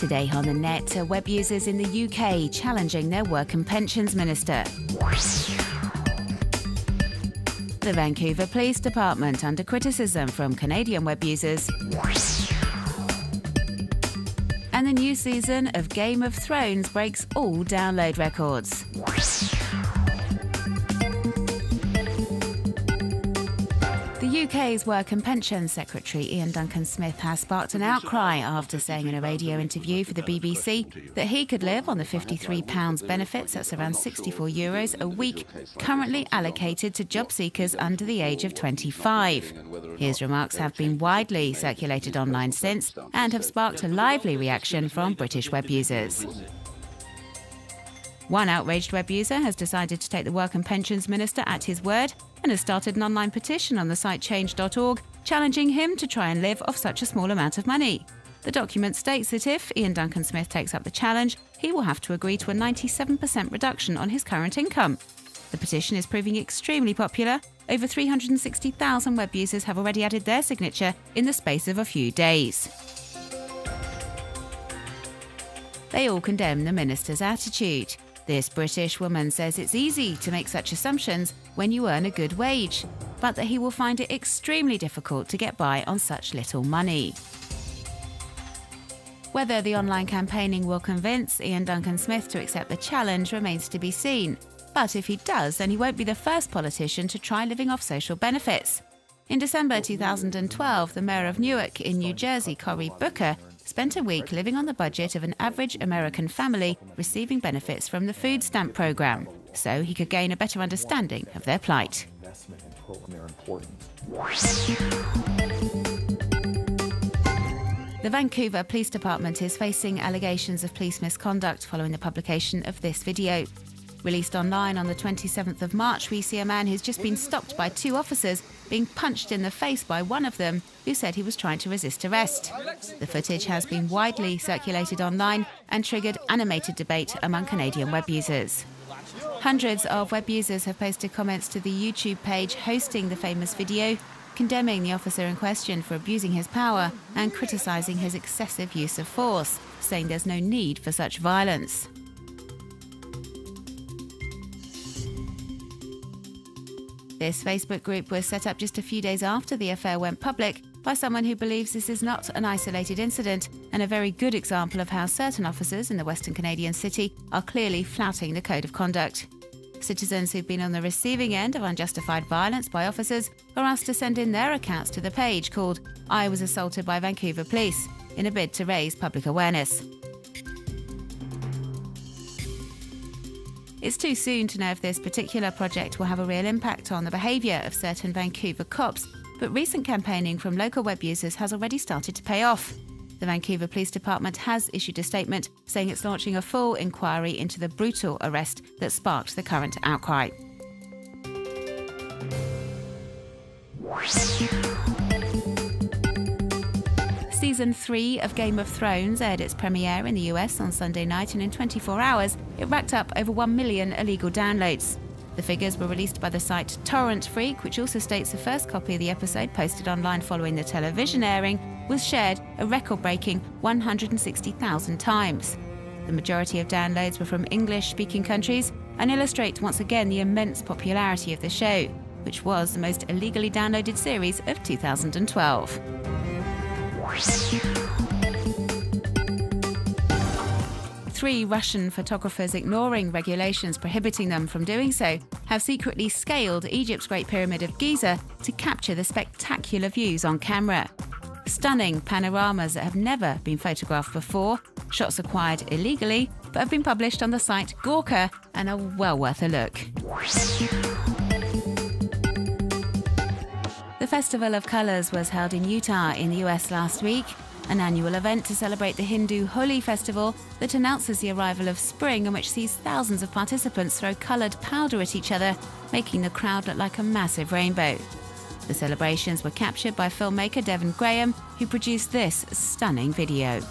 Today on the net, web users in the UK challenging their work and pensions minister. The Vancouver Police Department under criticism from Canadian web users. And the new season of Game of Thrones breaks all download records. The UK's Work and Pensions Secretary Ian Duncan-Smith has sparked an outcry after saying in a radio interview for the BBC that he could live on the £53 benefits, that's around €64 a week, currently allocated to job seekers under the age of 25. His remarks have been widely circulated online since and have sparked a lively reaction from British web users. One outraged web user has decided to take the Work and Pensions Minister at his word and has started an online petition on the site change.org challenging him to try and live off such a small amount of money. The document states that if Ian Duncan-Smith takes up the challenge, he will have to agree to a 97% reduction on his current income. The petition is proving extremely popular. Over 360,000 web users have already added their signature in the space of a few days. They all condemn the minister's attitude. This British woman says it's easy to make such assumptions when you earn a good wage, but that he will find it extremely difficult to get by on such little money. Whether the online campaigning will convince Ian Duncan-Smith to accept the challenge remains to be seen. But if he does, then he won't be the first politician to try living off social benefits. In December 2012, the mayor of Newark in New Jersey, Cory Booker, spent a week living on the budget of an average American family receiving benefits from the food stamp program, so he could gain a better understanding of their plight. The Vancouver Police Department is facing allegations of police misconduct following the publication of this video. Released online on the 27th of March, we see a man who's just been stopped by two officers being punched in the face by one of them, who said he was trying to resist arrest. The footage has been widely circulated online and triggered animated debate among Canadian web users. Hundreds of web users have posted comments to the YouTube page hosting the famous video, condemning the officer in question for abusing his power and criticising his excessive use of force, saying there's no need for such violence. This Facebook group was set up just a few days after the affair went public by someone who believes this is not an isolated incident and a very good example of how certain officers in the Western Canadian city are clearly flouting the code of conduct. Citizens who've been on the receiving end of unjustified violence by officers are asked to send in their accounts to the page called "I Was Assaulted by Vancouver Police" in a bid to raise public awareness. It's too soon to know if this particular project will have a real impact on the behaviour of certain Vancouver cops, but recent campaigning from local web users has already started to pay off. The Vancouver Police Department has issued a statement saying it's launching a full inquiry into the brutal arrest that sparked the current outcry. Season 3 of Game of Thrones aired its premiere in the US on Sunday night, and in 24 hours it racked up over 1 million illegal downloads. The figures were released by the site Torrent Freak, which also states the first copy of the episode posted online following the television airing was shared a record-breaking 160,000 times. The majority of downloads were from English-speaking countries and illustrate once again the immense popularity of the show, which was the most illegally downloaded series of 2012. Three Russian photographers, ignoring regulations prohibiting them from doing so, have secretly scaled Egypt's Great Pyramid of Giza to capture the spectacular views on camera. Stunning panoramas that have never been photographed before, shots acquired illegally, but have been published on the site Gawker and are well worth a look. The Festival of Colors was held in Utah in the US last week, an annual event to celebrate the Hindu Holi festival that announces the arrival of spring and which sees thousands of participants throw coloured powder at each other, making the crowd look like a massive rainbow. The celebrations were captured by filmmaker Devon Graham, who produced this stunning video.